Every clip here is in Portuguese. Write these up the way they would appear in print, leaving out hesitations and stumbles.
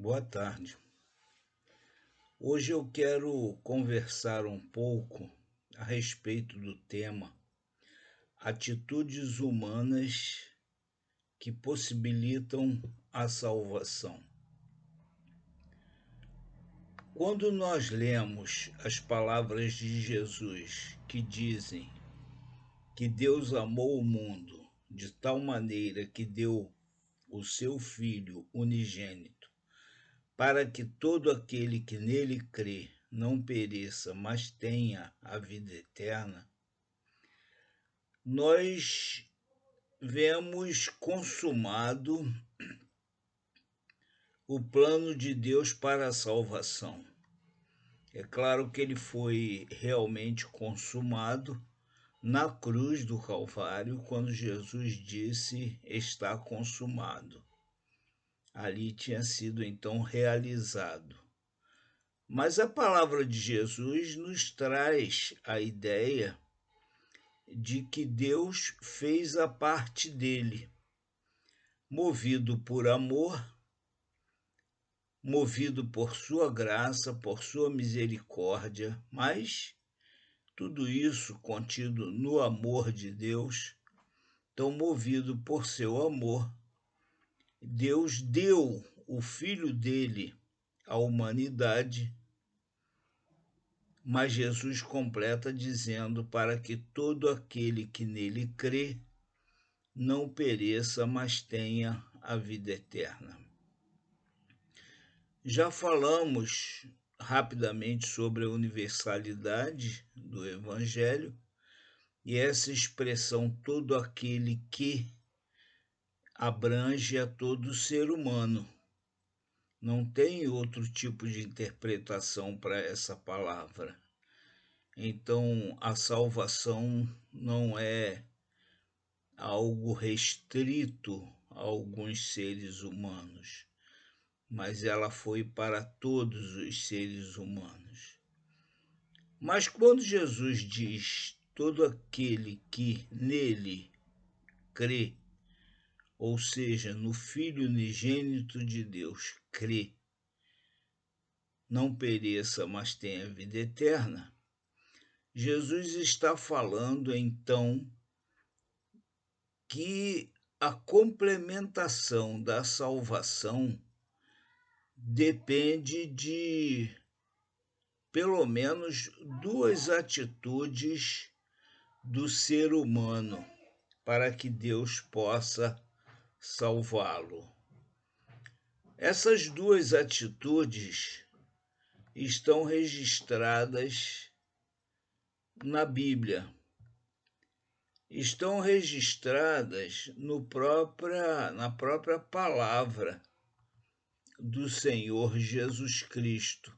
Boa tarde. Hoje eu quero conversar um pouco a respeito do tema atitudes humanas que possibilitam a salvação. Quando nós lemos as palavras de Jesus que dizem que Deus amou o mundo de tal maneira que deu o seu Filho unigênito, para que todo aquele que nele crê não pereça, mas tenha a vida eterna, nós vemos consumado o plano de Deus para a salvação. É claro que ele foi realmente consumado na cruz do Calvário, quando Jesus disse: está consumado. Ali tinha sido então realizado. Mas a palavra de Jesus nos traz a ideia de que Deus fez a parte dele, movido por amor, movido por sua graça, por sua misericórdia, mas tudo isso contido no amor de Deus. Então, movido por seu amor, Deus deu o Filho dele à humanidade, mas Jesus completa dizendo para que todo aquele que nele crê não pereça, mas tenha a vida eterna. Já falamos rapidamente sobre a universalidade do Evangelho e essa expressão todo aquele que abrange a todo ser humano. Não tem outro tipo de interpretação para essa palavra. Então, a salvação não é algo restrito a alguns seres humanos, mas ela foi para todos os seres humanos. Mas quando Jesus diz todo aquele que nele crê, ou seja, no Filho unigênito de Deus, crê, não pereça, mas tenha vida eterna, Jesus está falando então que a complementação da salvação depende de pelo menos duas atitudes do ser humano para que Deus possa salvá-lo. Essas duas atitudes estão registradas na Bíblia. Estão registradas na própria palavra do Senhor Jesus Cristo,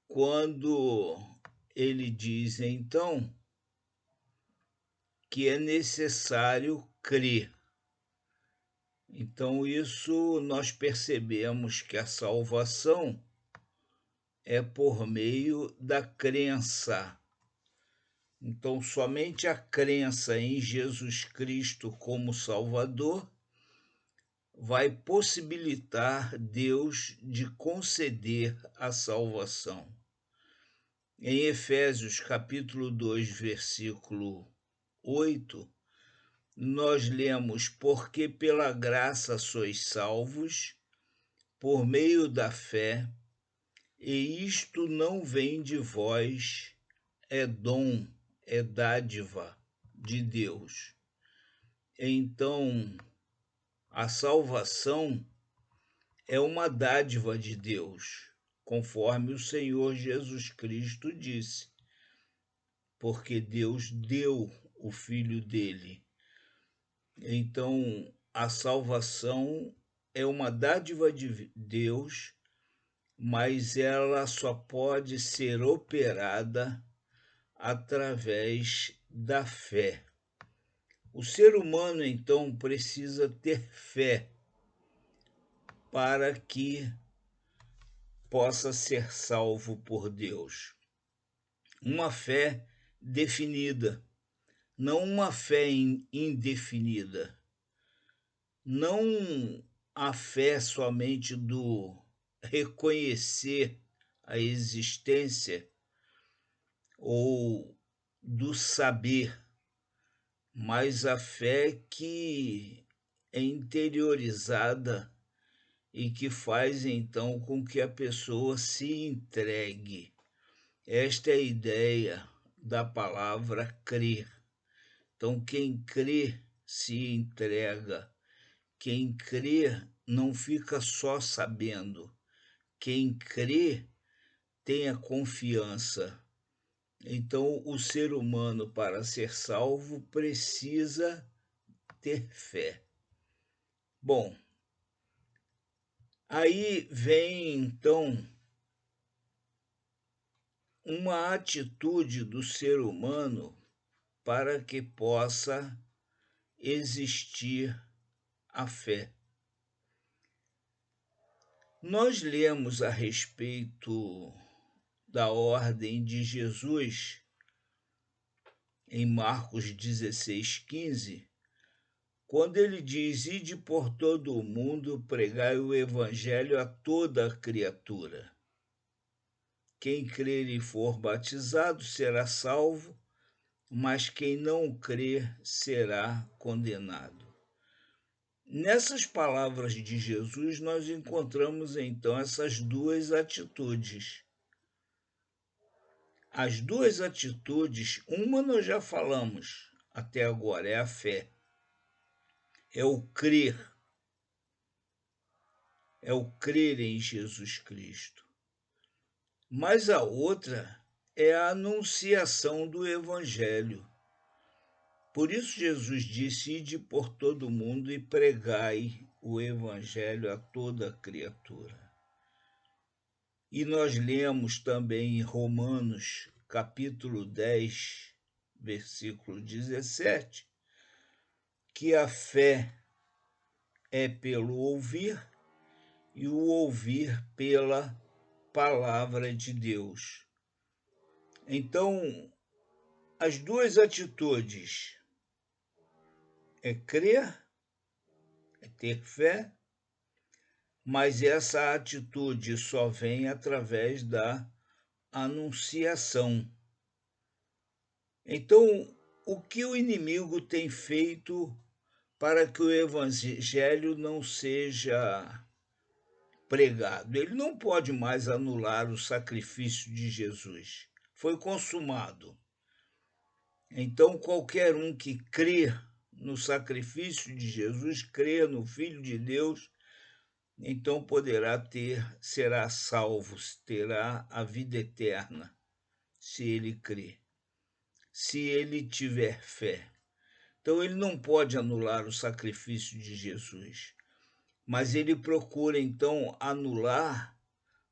quando ele diz então que é necessário crer. Então, isso nós percebemos que a salvação é por meio da crença. Então, somente a crença em Jesus Cristo como Salvador vai possibilitar Deus de conceder a salvação. Em Efésios capítulo 2, versículo 8, nós lemos: porque pela graça sois salvos, por meio da fé, e isto não vem de vós, é dom, é dádiva de Deus. Então, a salvação é uma dádiva de Deus, conforme o Senhor Jesus Cristo disse, porque Deus deu o Filho dele. Então, a salvação é uma dádiva de Deus, mas ela só pode ser operada através da fé. O ser humano, então, precisa ter fé para que possa ser salvo por Deus. Uma fé definida, não uma fé indefinida. Não a fé somente do reconhecer a existência ou do saber, mas a fé que é interiorizada e que faz então com que a pessoa se entregue. Esta é a ideia da palavra crer. Então, quem crê se entrega. Quem crê não fica só sabendo. Quem crê tem a confiança. Então, o ser humano, para ser salvo, precisa ter fé. Bom, aí vem então uma atitude do ser humano para que possa existir a fé. Nós lemos a respeito da ordem de Jesus em Marcos 16:15, quando ele diz: ide por todo o mundo, pregai o evangelho a toda criatura. Quem crer e for batizado será salvo, mas quem não crer será condenado. Nessas palavras de Jesus, nós encontramos então essas duas atitudes. As duas atitudes, uma nós já falamos até agora, é a fé. É o crer em Jesus Cristo. Mas a outra é a anunciação do Evangelho. Por isso Jesus disse: ide por todo o mundo e pregai o Evangelho a toda criatura. E nós lemos também em Romanos, capítulo 10, versículo 17, que a fé é pelo ouvir e o ouvir pela palavra de Deus. Então, as duas atitudes é crer, é ter fé, mas essa atitude só vem através da anunciação. Então, o que o inimigo tem feito para que o evangelho não seja pregado? Ele não pode mais anular o sacrifício de Jesus. Foi consumado. Então, qualquer um que crê no sacrifício de Jesus, crê no Filho de Deus, então será salvo, terá a vida eterna, se ele crer, se ele tiver fé. Então, ele não pode anular o sacrifício de Jesus, mas ele procura, então, anular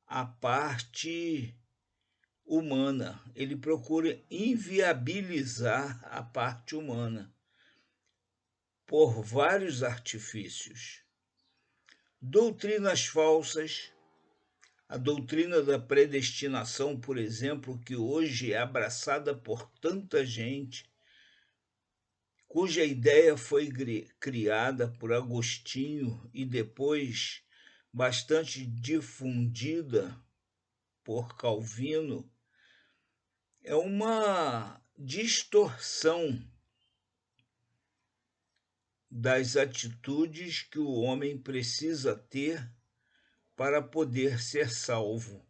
a parte humana, ele procura inviabilizar a parte humana por vários artifícios. Doutrinas falsas, a doutrina da predestinação, por exemplo, que hoje é abraçada por tanta gente, cuja ideia foi criada por Agostinho e depois bastante difundida por Calvino, é uma distorção das atitudes que o homem precisa ter para poder ser salvo.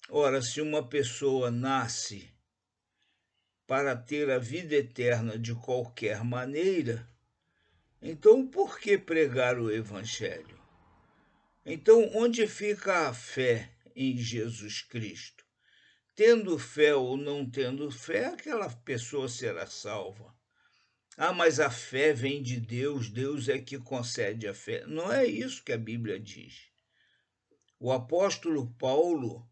Ora, se uma pessoa nasce para ter a vida eterna de qualquer maneira, então por que pregar o Evangelho? Então, onde fica a fé em Jesus Cristo? Tendo fé ou não tendo fé, aquela pessoa será salva. Ah, mas a fé vem de Deus, Deus é que concede a fé. Não é isso que a Bíblia diz. O apóstolo Paulo,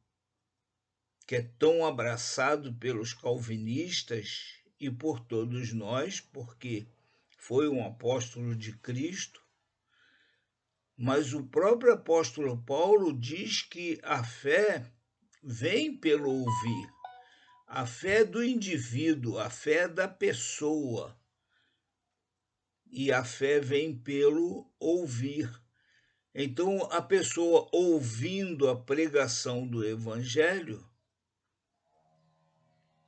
que é tão abraçado pelos calvinistas e por todos nós, porque foi um apóstolo de Cristo, mas o próprio apóstolo Paulo diz que a fé vem pelo ouvir. A fé do indivíduo, a fé da pessoa. E a fé vem pelo ouvir. Então, a pessoa ouvindo a pregação do Evangelho,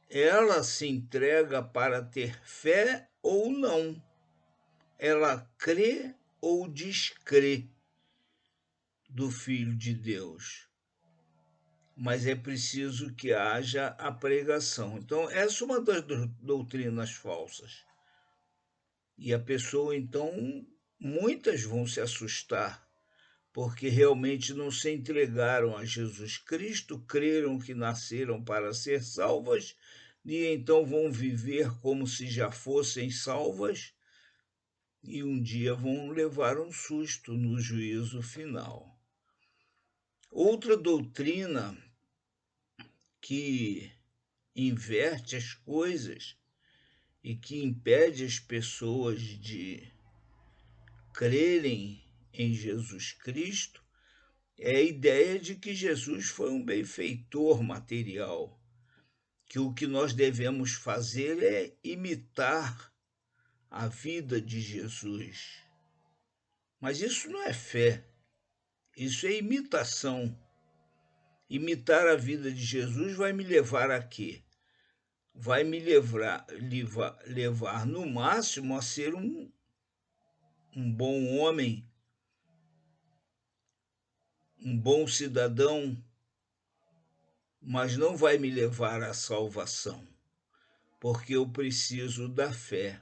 ela se entrega para ter fé ou não. Ela crê ou descrê do Filho de Deus. Mas é preciso que haja a pregação. Então, essa é uma das doutrinas falsas. E a pessoa, então, muitas vão se assustar, porque realmente não se entregaram a Jesus Cristo, creram que nasceram para ser salvas, e então vão viver como se já fossem salvas, e um dia vão levar um susto no juízo final. Outra doutrina que inverte as coisas e que impede as pessoas de crerem em Jesus Cristo é a ideia de que Jesus foi um benfeitor material, que o que nós devemos fazer é imitar a vida de Jesus. Mas isso não é fé, isso é imitação. Imitar a vida de Jesus vai me levar a quê? Vai me levar no máximo a ser um bom homem, um bom cidadão, mas não vai me levar à salvação, porque eu preciso da fé.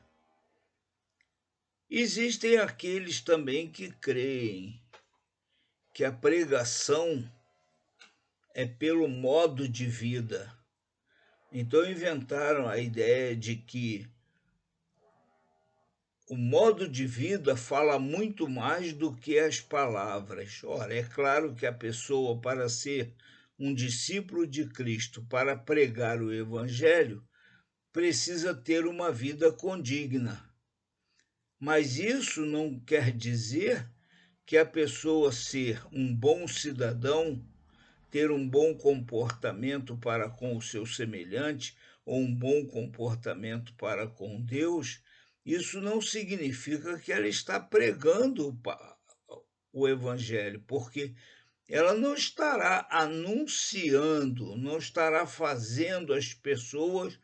Existem aqueles também que creem que a pregação é pelo modo de vida. Então inventaram a ideia de que o modo de vida fala muito mais do que as palavras. Ora, é claro que a pessoa, para ser um discípulo de Cristo, para pregar o Evangelho, precisa ter uma vida condigna. Mas isso não quer dizer que a pessoa ser um bom cidadão, ter um bom comportamento para com o seu semelhante, ou um bom comportamento para com Deus, isso não significa que ela está pregando o Evangelho, porque ela não estará anunciando, não estará fazendo as pessoas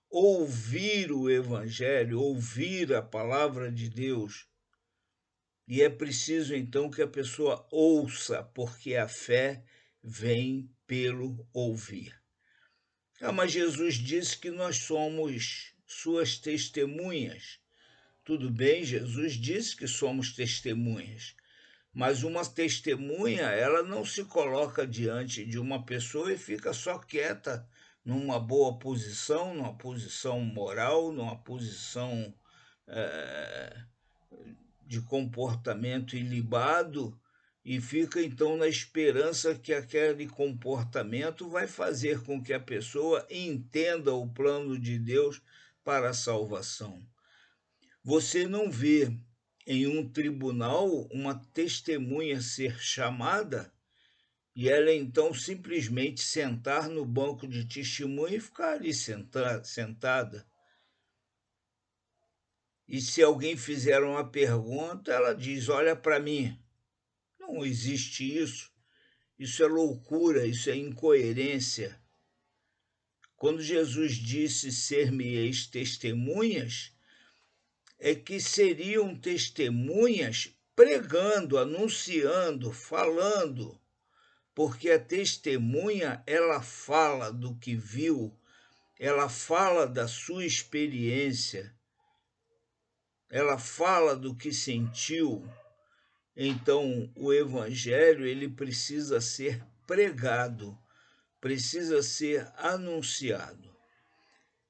ouvir o Evangelho, ouvir a palavra de Deus. E é preciso então que a pessoa ouça, porque a fé vem pelo ouvir. Mas Jesus disse que nós somos suas testemunhas. Tudo bem, Jesus disse que somos testemunhas, mas uma testemunha, ela não se coloca diante de uma pessoa e fica só quieta numa boa posição, numa posição moral, numa posição de comportamento ilibado, e fica então na esperança que aquele comportamento vai fazer com que a pessoa entenda o plano de Deus para a salvação. Você não vê em um tribunal uma testemunha ser chamada e ela então simplesmente sentar no banco de testemunha e ficar ali sentada. E se alguém fizer uma pergunta, ela diz: olha para mim. Não existe isso. Isso é loucura, isso é incoerência. Quando Jesus disse ser-me-eis testemunhas, é que seriam testemunhas pregando, anunciando, falando, porque a testemunha, ela fala do que viu, ela fala da sua experiência, ela fala do que sentiu. Então, o evangelho, ele precisa ser pregado, precisa ser anunciado.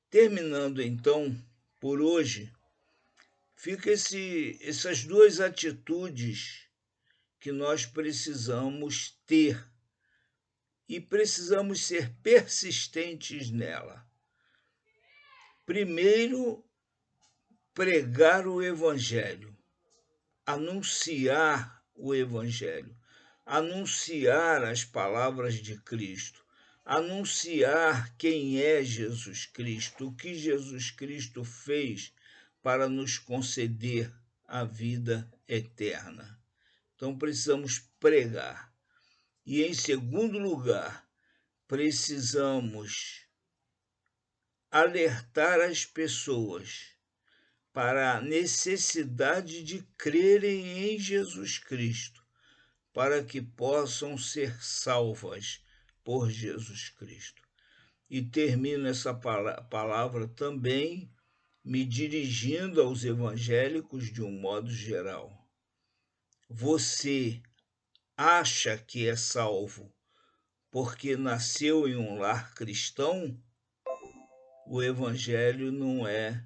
Terminando, então, por hoje, fica essas duas atitudes que nós precisamos ter e precisamos ser persistentes nela. Primeiro, pregar o evangelho, anunciar o evangelho, anunciar as palavras de Cristo, anunciar quem é Jesus Cristo, o que Jesus Cristo fez para nos conceder a vida eterna. Então precisamos pregar. E em segundo lugar, precisamos alertar as pessoas para a necessidade de crerem em Jesus Cristo, para que possam ser salvas por Jesus Cristo. E termino essa palavra também me dirigindo aos evangélicos de um modo geral. Você acha que é salvo porque nasceu em um lar cristão? O evangelho não é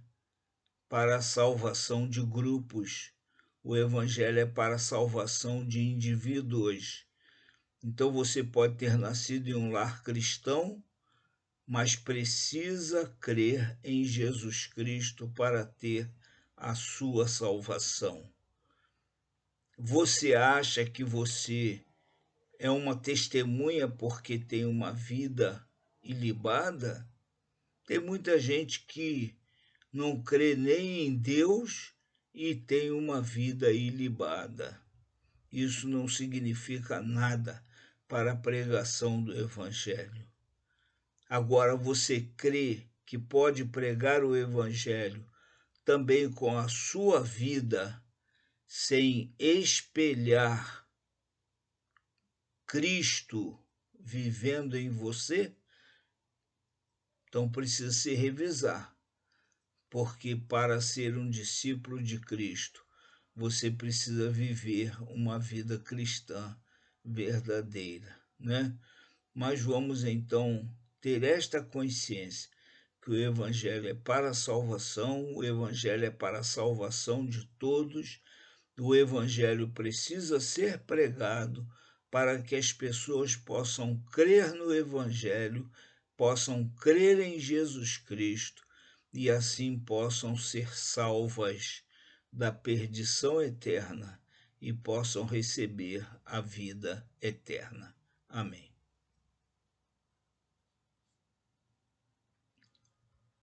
para a salvação de grupos. O evangelho é para a salvação de indivíduos. Então você pode ter nascido em um lar cristão, mas precisa crer em Jesus Cristo para ter a sua salvação. Você acha que você é uma testemunha porque tem uma vida ilibada? Tem muita gente que não crê nem em Deus e tem uma vida ilibada. Isso não significa nada para a pregação do Evangelho. Agora, você crê que pode pregar o Evangelho também com a sua vida, sem espelhar Cristo vivendo em você? Então precisa se revisar, porque para ser um discípulo de Cristo, você precisa viver uma vida cristã verdadeira, né? Mas vamos então ter esta consciência que o Evangelho é para a salvação, o Evangelho é para a salvação de todos, o Evangelho precisa ser pregado para que as pessoas possam crer no Evangelho, possam crer em Jesus Cristo e assim possam ser salvas da perdição eterna e possam receber a vida eterna. Amém.